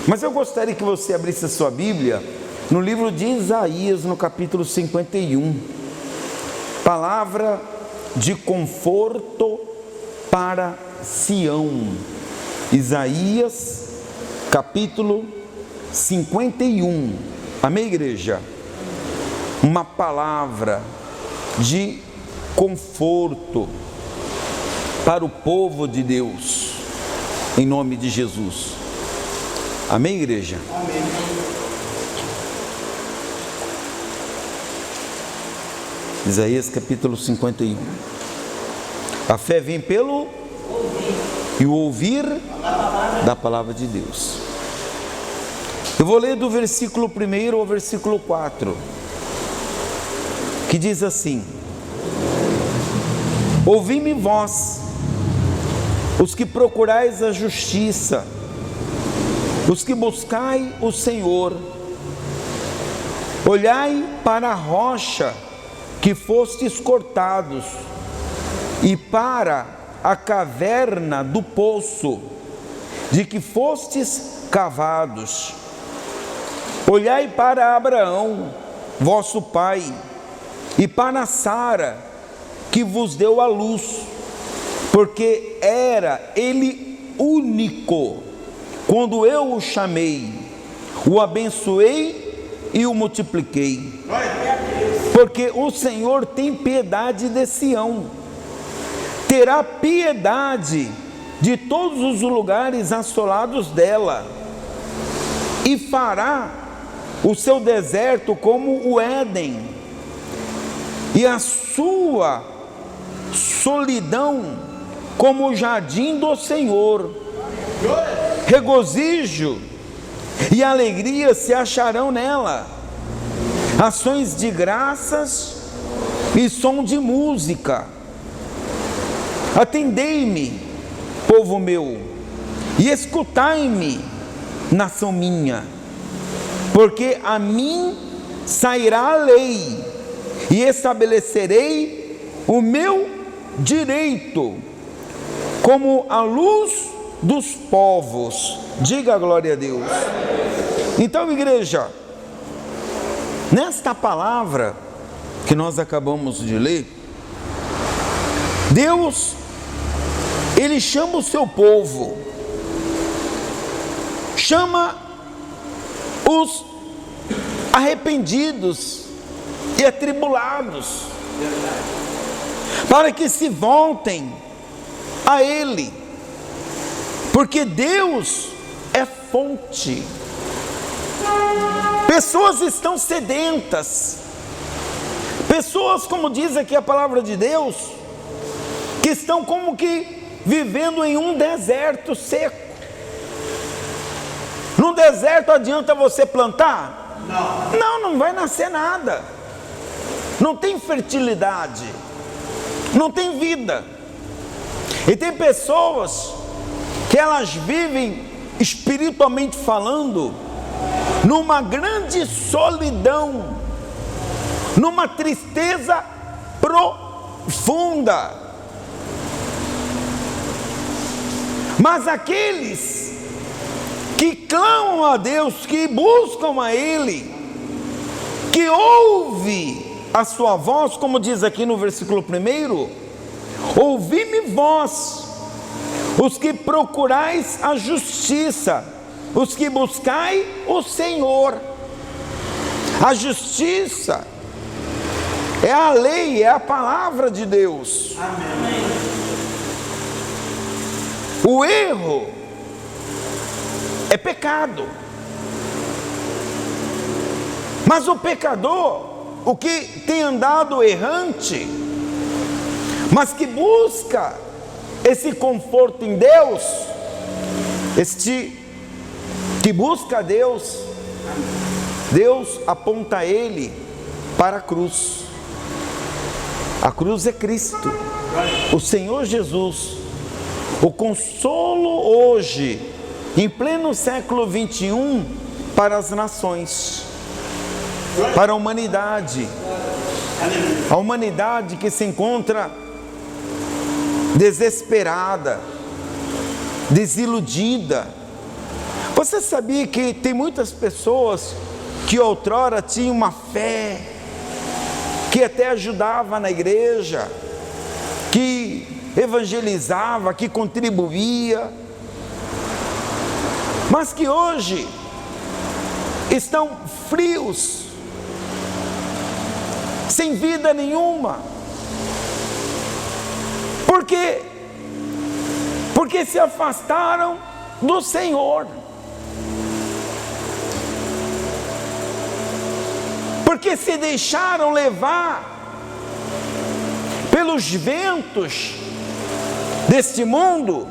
Mas eu gostaria que você abrisse a sua Bíblia no livro de Isaías, no capítulo 51. Palavra de conforto para Sião. Isaías, capítulo 51. Amém, igreja? Uma palavra de conforto para o povo de Deus, em nome de Jesus. Amém, igreja? Amém. Isaías capítulo 51. A fé vem pelo e o ouvir da palavra de Deus. Eu vou ler do versículo 1 ao versículo 4, que diz assim: ouvi-me vós, os que procurais a justiça, os que buscai o Senhor, olhai para a rocha que fostes cortados, e para a caverna do poço, de que fostes cavados. Olhai para Abraão, vosso pai, e para Sara, que vos deu a luz, porque era ele único, quando eu o chamei, o abençoei e o multipliquei. Porque o Senhor tem piedade de Sião, terá piedade de todos os lugares assolados dela, e fará o seu deserto como o Éden, e a sua solidão como o jardim do Senhor. Regozijo e alegria se acharão nela, ações de graças e som de música. Atendei-me, povo meu, e escutai-me, nação minha, porque a mim sairá a lei, e estabelecerei o meu direito, como a luz dos povos. Diga a glória a Deus. Então, igreja, nesta palavra que nós acabamos de ler, Deus, Ele chama o seu povo, chama os arrependidos e atribulados, para que se voltem a Ele, porque Deus é fonte. Pessoas estão sedentas, pessoas, como diz aqui a palavra de Deus, que estão como que vivendo em um deserto seco. No deserto adianta você plantar? Não vai nascer nada, não tem fertilidade, não tem vida. E tem pessoas que elas vivem, espiritualmente falando, numa grande solidão, numa tristeza profunda. Mas aqueles que clamam a Deus, que buscam a Ele, que ouve a sua voz, como diz aqui no versículo 1, ouvi-me vós, os que procurais a justiça, os que buscai o Senhor. A justiça é a lei, é a palavra de Deus. Amém. O erro é pecado. Mas o pecador, o que tem andado errante, mas que busca esse conforto em Deus, que busca a Deus, Deus aponta ele para a cruz. A cruz é Cristo, o Senhor Jesus, o consolo hoje, em pleno século 21, para as nações, para a humanidade que se encontra desesperada, desiludida, Você sabia que tem muitas pessoas que outrora tinham uma fé, que até ajudava na igreja, que evangelizava, que contribuía, mas que hoje estão frios, sem vida nenhuma. Por quê? Porque se afastaram do Senhor, porque se deixaram levar pelos ventos deste mundo,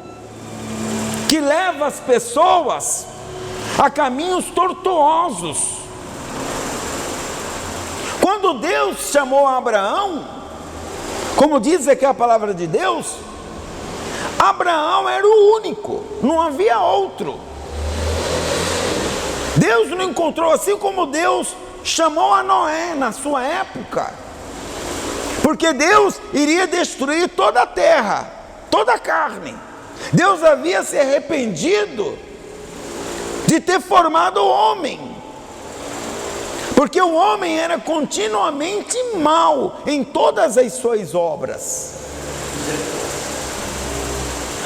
que leva as pessoas a caminhos tortuosos. Quando Deus chamou Abraão, como diz aqui a palavra de Deus, Abraão era o único, não havia outro. Deus não encontrou, assim como Deus chamou a Noé na sua época, porque Deus iria destruir toda a terra, toda a carne. Deus havia se arrependido de ter formado o homem, porque o homem era continuamente mau em todas as suas obras.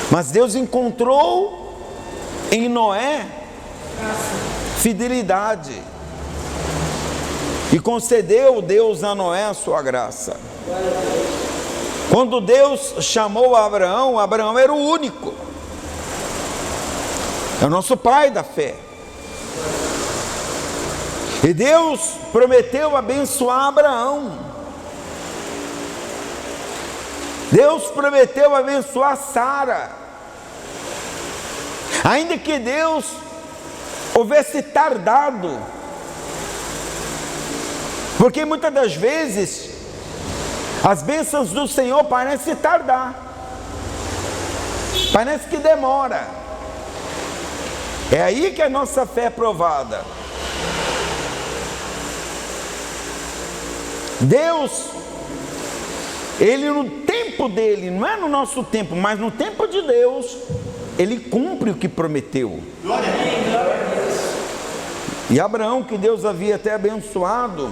Mas Deus encontrou em Noé fidelidade e concedeu Deus a Noé a sua graça. Quando Deus chamou Abraão, Abraão era o único, é o nosso pai da fé. E Deus prometeu abençoar Abraão. Deus prometeu abençoar Sara. Ainda que Deus houvesse tardado, porque muitas das vezes as bênçãos do Senhor parecem tardar, parece que demora. É aí que a nossa fé é provada. Deus, Ele no tempo dele, não é no nosso tempo, mas no tempo de Deus, Ele cumpre o que prometeu. Glória a Deus. E Abraão, que Deus havia até abençoado,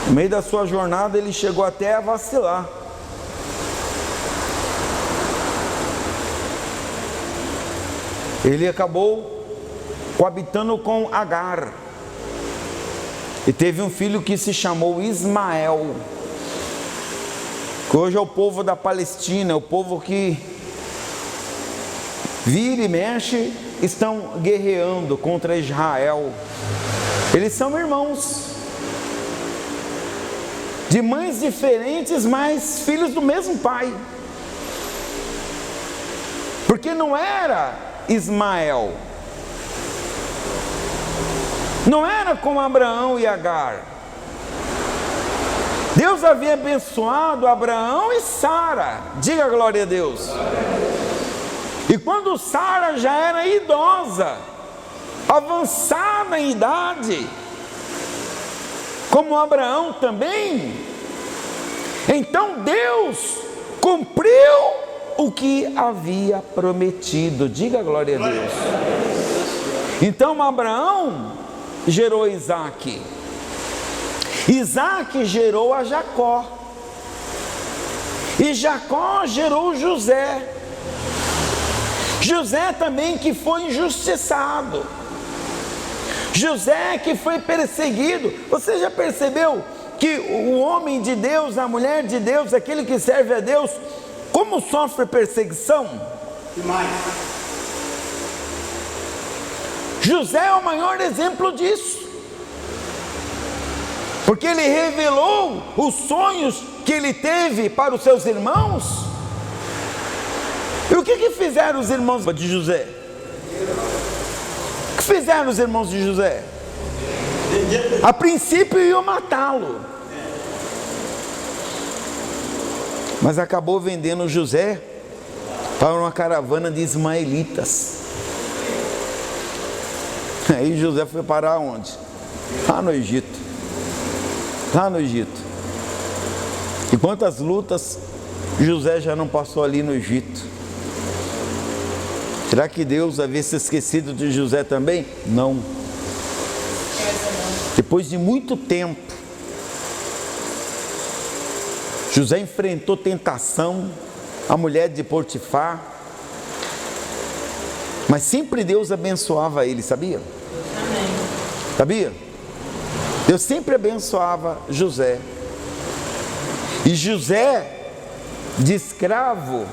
no meio da sua jornada ele chegou até a vacilar. Ele acabou coabitando com Agar e teve um filho que se chamou Ismael, que hoje é o povo da Palestina, é o povo que vira e mexe, estão guerreando contra Israel. Eles são irmãos, de mães diferentes, mas filhos do mesmo pai. Porque não era Ismael, não era como Abraão e Agar. Deus havia abençoado Abraão e Sara. Diga glória a Deus. E quando Sara já era idosa, avançada em idade, como Abraão também, então Deus cumpriu o que havia prometido. Diga glória a Deus. Então Abraão gerou Isaque, Isaque gerou a Jacó, e Jacó gerou José, José também que foi injustiçado, José que foi perseguido. Você já percebeu que o homem de Deus, a mulher de Deus, aquele que serve a Deus, como sofre perseguição? Demais. José é o maior exemplo disso, porque ele revelou os sonhos que ele teve para os seus irmãos. E o que fizeram os irmãos de José? O que fizeram os irmãos de José? A princípio iam matá-lo, mas acabou vendendo José para uma caravana de ismaelitas. Aí José foi parar onde? Lá no Egito. Lá no Egito. E quantas lutas José já não passou ali no Egito? Será que Deus havia se esquecido de José também? Não. Depois de muito tempo, José enfrentou tentação, a mulher de Potifar, mas sempre Deus abençoava ele, sabia? Amém. Sabia? Deus sempre abençoava José. E José, de escravo,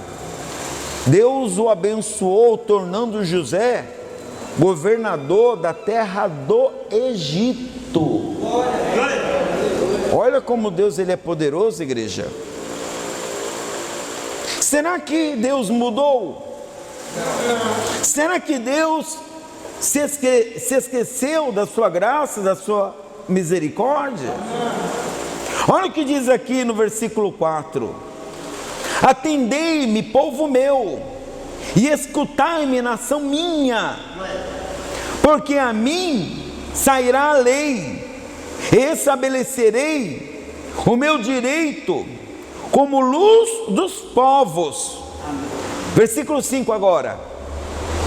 Deus o abençoou, tornando José governador da terra do Egito. Olha como Deus ele é poderoso, igreja. Será que Deus mudou? Será que Deus se esqueceu da sua graça, da sua misericórdia? Olha o que diz aqui no versículo 4: atendei-me, povo meu, e escutai-me, nação minha, porque a mim sairá a lei, e estabelecerei o meu direito como luz dos povos. Versículo 5 agora: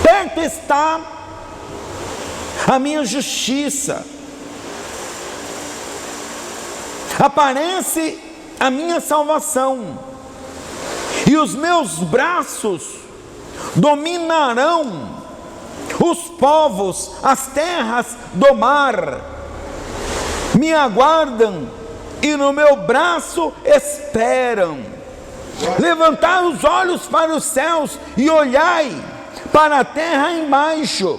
perto está a minha justiça, aparece a minha salvação, e os meus braços dominarão os povos, as terras do mar me aguardam e no meu braço esperam. Levantai os olhos para os céus e olhai para a terra embaixo,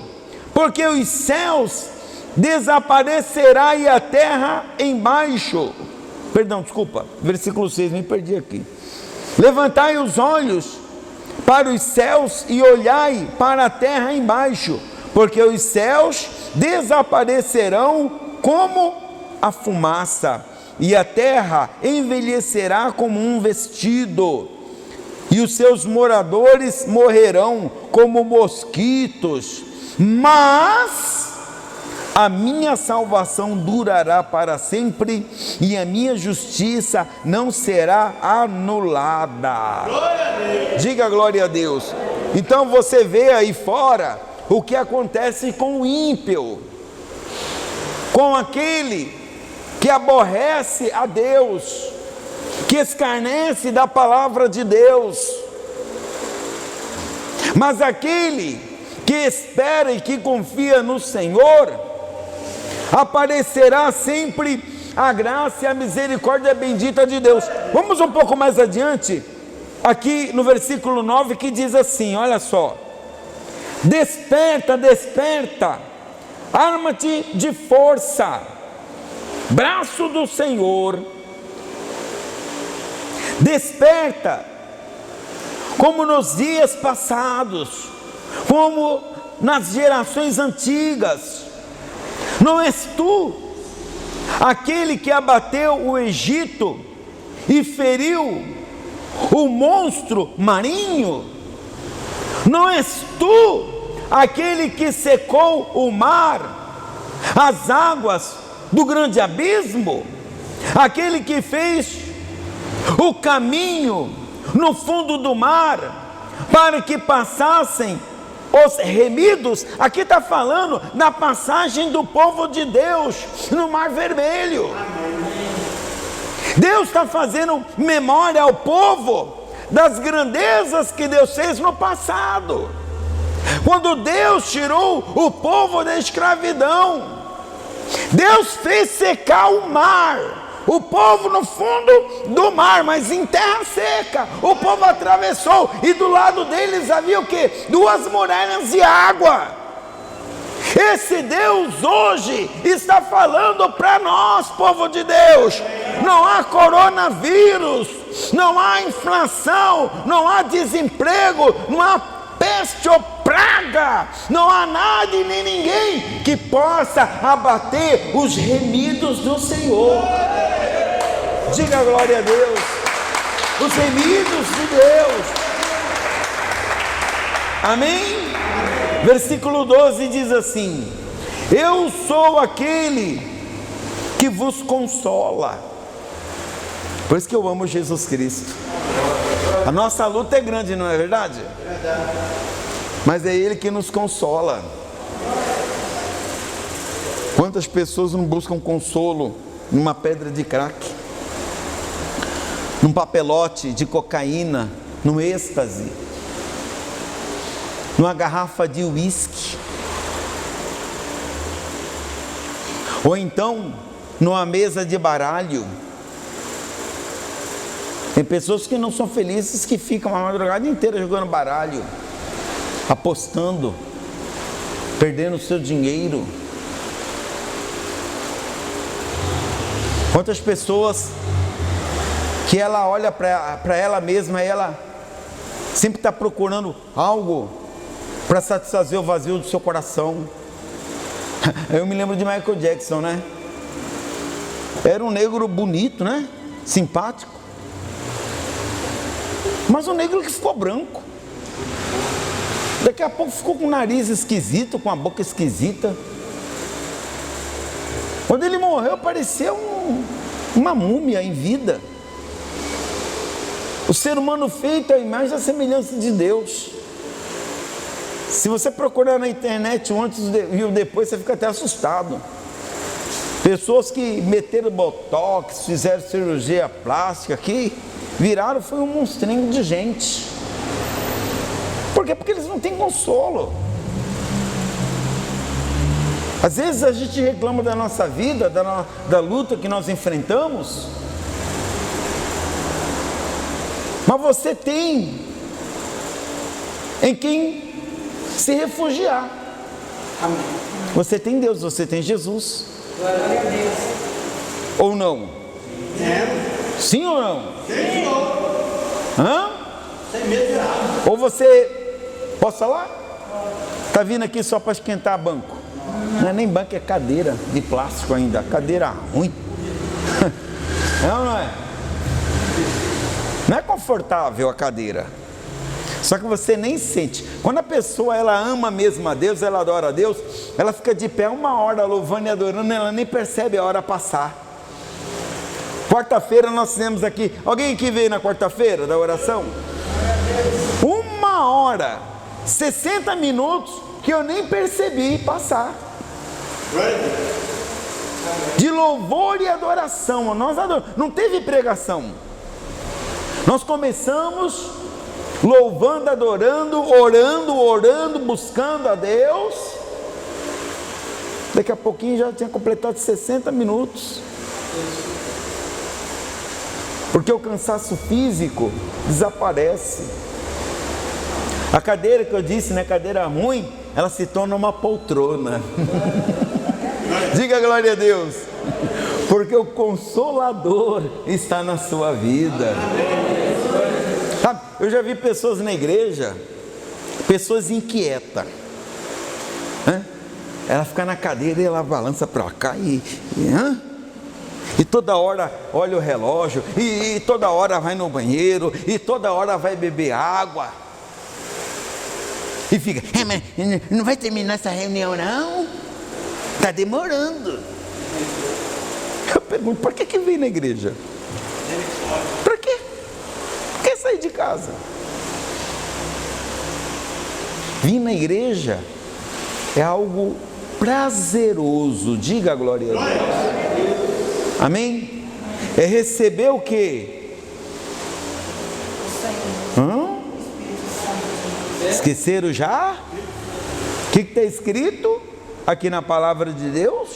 porque os céus desaparecerá e a terra embaixo. Perdão, desculpa, versículo 6, me perdi aqui. Levantai os olhos para os céus e olhai para a terra embaixo, porque os céus desaparecerão como a fumaça, e a terra envelhecerá como um vestido, e os seus moradores morrerão como mosquitos, mas a minha salvação durará para sempre, e a minha justiça não será anulada. Diga glória a Deus. Então você vê aí fora o que acontece com o ímpio, com aquele que aborrece a Deus, que escarnece da palavra de Deus. Mas aquele que espera e que confia no Senhor, aparecerá sempre a graça e a misericórdia bendita de Deus. Vamos um pouco mais adiante, aqui no versículo 9, que diz assim, olha só: desperta, desperta, arma-te de força, braço do Senhor, desperta, como nos dias passados, como nas gerações antigas. Não és tu aquele que abateu o Egito e feriu o monstro marinho? Não és tu aquele que secou o mar, as águas do grande abismo? Aquele que fez o caminho no fundo do mar para que passassem os remidos? Aqui está falando da passagem do povo de Deus no Mar Vermelho. Deus está fazendo memória ao povo das grandezas que Deus fez no passado, quando Deus tirou o povo da escravidão. Deus fez secar o mar, o povo no fundo do mar, mas em terra seca. O povo atravessou e do lado deles havia o quê? 2 muralhas de água. Esse Deus hoje está falando para nós, povo de Deus: não há coronavírus, não há inflação, não há desemprego, não há peste ou praga, não há nada e nem ninguém que possa abater os remidos do Senhor. Diga glória a Deus. Os remidos de Deus. Amém? Versículo 12 diz assim: eu sou aquele que vos consola. Por isso que eu amo Jesus Cristo. A nossa luta é grande, não é verdade? mas é Ele que nos consola. Quantas pessoas não buscam consolo numa pedra de crack, num papelote de cocaína, no êxtase, numa garrafa de uísque, ou então numa mesa de baralho. Tem pessoas que não são felizes, que ficam a madrugada inteira jogando baralho, apostando, perdendo o seu dinheiro. Quantas pessoas que ela olha para ela mesma e ela sempre está procurando algo para satisfazer o vazio do seu coração. Eu me lembro de Michael Jackson, né? Era um negro bonito, né? Simpático. Mas um negro que ficou branco. Daqui a pouco ficou com o nariz esquisito, com a boca esquisita. Quando ele morreu, parecia uma múmia em vida. O ser humano feito à imagem e à semelhança de Deus. Se você procurar na internet o antes e o depois, você fica até assustado. Pessoas que meteram botox, fizeram cirurgia plástica, que viraram, foi um monstrinho de gente. Por quê? Porque eles não têm consolo. Às vezes a gente reclama da nossa vida, da luta que nós enfrentamos, mas você tem em quem se refugiar. Amém. Você tem Deus, você tem Jesus. Glória a Deus. Ou não? Sim ou não? Sim. Hã? Sem medo de nada. Ou você, posso falar? Está vindo aqui só para esquentar banco. Não é nem banco, é cadeira de plástico ainda. Cadeira ruim. Não, não é? Não é confortável a cadeira. Só que você nem sente. Quando a pessoa ela ama mesmo a Deus, ela adora a Deus, ela fica de pé 1 hora louvando e adorando, ela nem percebe a hora passar. Quarta-feira nós fizemos aqui. Alguém que veio na quarta-feira da oração? 1 hora, 60 minutos que eu nem percebi passar. De louvor e adoração. Nós adoramos. Não teve pregação. Nós começamos louvando, adorando, orando, buscando a Deus. Daqui a pouquinho já tinha completado 60 minutos. Porque o cansaço físico desaparece. A cadeira que eu disse, né, cadeira ruim, ela se torna uma poltrona. Diga glória a Deus. Porque o Consolador está na sua vida. Sabe, eu já vi pessoas na igreja, pessoas inquietas, né? Ela fica na cadeira e ela balança para cá e toda hora olha o relógio, e toda hora vai no banheiro, e toda hora vai beber água, e fica, mas não vai terminar essa reunião não? Está demorando. Eu pergunto, para que vem na igreja? Para quê? Quer sair de casa? Vir na igreja é algo prazeroso. Diga a glória a Deus. Amém? É receber o quê? Esqueceram já? O que está escrito aqui na palavra de Deus?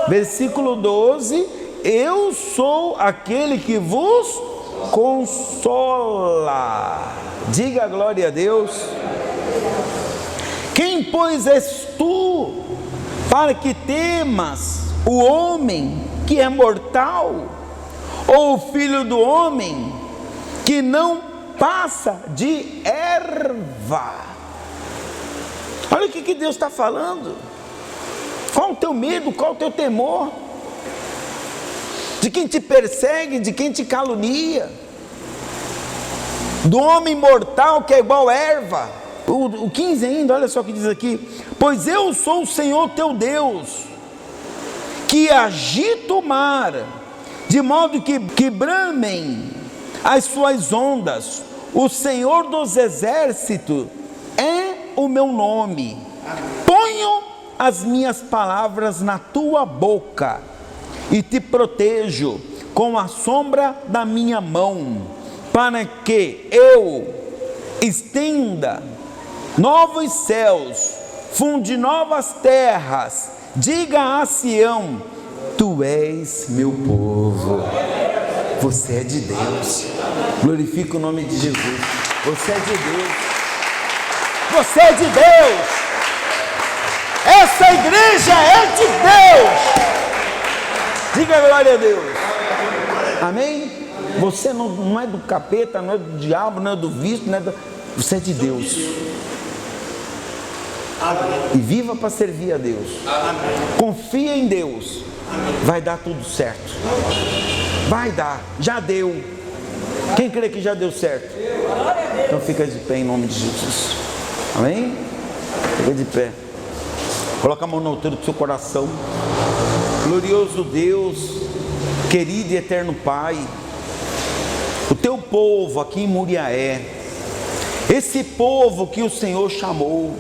Versículo 12: eu sou aquele que vos consola. Diga a glória a Deus. Quem, pois, és tu para que temas o homem que é mortal, ou o filho do homem que não passa de erva? Olha o que Deus está falando. Qual o teu medo, qual o teu temor? De quem te persegue, de quem te calunia, do homem mortal que é igual erva. O 15 ainda, olha só o que diz aqui: pois eu sou o Senhor teu Deus, que agita o mar, de modo que bramem as suas ondas, o Senhor dos Exércitos é o meu nome. Ponho as minhas palavras na tua boca e te protejo com a sombra da minha mão, para que eu estenda novos céus, funde novas terras, diga a Sião: tu és meu povo. Você é de Deus. Glorifica o nome de Jesus. Você é de Deus. Você é de Deus. Essa igreja é de Deus. Diga glória a Deus. Amém? Você não é do capeta, não é do diabo, não é do vício, não é do... Você é de Deus. E viva para servir a Deus. Confia em Deus. Vai dar tudo certo. Vai dar. Já deu. Quem crê que já deu certo? Então fica de pé em nome de Jesus. Amém? Fica de pé. Coloca a mão na altura do seu coração. Glorioso Deus, querido e eterno Pai, o teu povo aqui em Muriaé, esse povo que o Senhor chamou,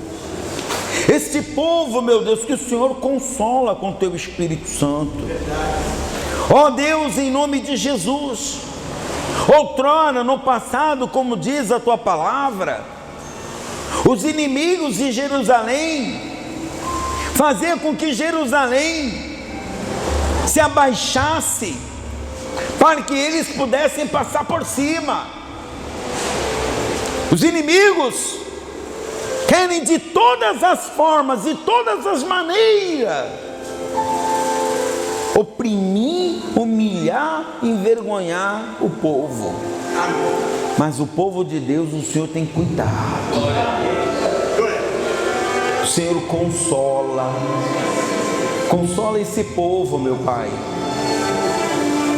esse povo, meu Deus, que o Senhor consola com o teu Espírito Santo. Ó Deus, em nome de Jesus, outrora, no passado, como diz a tua palavra, os inimigos de Jerusalém faziam com que Jerusalém se abaixasse, para que eles pudessem passar por cima. Os inimigos querem de todas as formas, de todas as maneiras, oprimir, humilhar, envergonhar o povo. Mas o povo de Deus, o Senhor tem cuidado. O Senhor consola. Consola esse povo, meu Pai.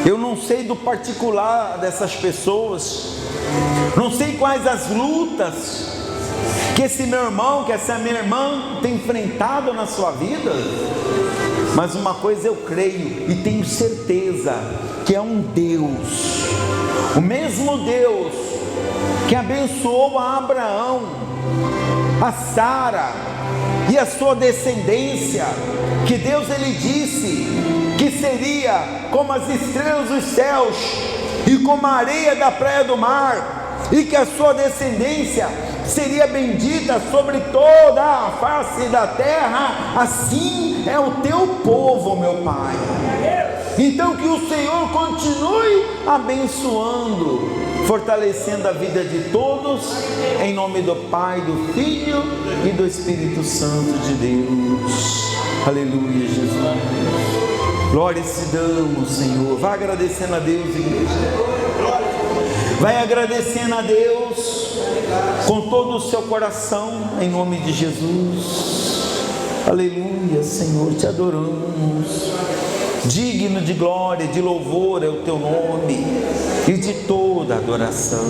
Eu não sei do particular dessas pessoas, não sei quais as lutas que esse meu irmão, que essa minha irmã tem enfrentado na sua vida, mas uma coisa eu creio e tenho certeza, que é um Deus, o mesmo Deus que abençoou a Abraão, a Sara e a sua descendência, que Deus ele disse que seria como as estrelas dos céus e como a areia da praia do mar, e que a sua descendência seria bendita sobre toda a face da terra. Assim é o teu povo, meu Pai. Então que o Senhor continue abençoando, fortalecendo a vida de todos, em nome do Pai, do Filho e do Espírito Santo de Deus. Aleluia, Jesus. Glória te damos, Senhor. Vai agradecendo a Deus, igreja. Vai agradecendo a Deus com todo o seu coração, em nome de Jesus. Aleluia, Senhor, te adoramos. Digno de glória, de louvor é o teu nome e de toda adoração.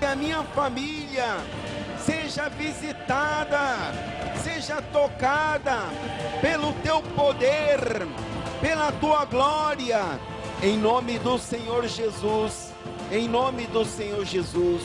A minha família seja visitada, seja tocada pelo teu poder, pela tua glória, em nome do Senhor Jesus, em nome do Senhor Jesus.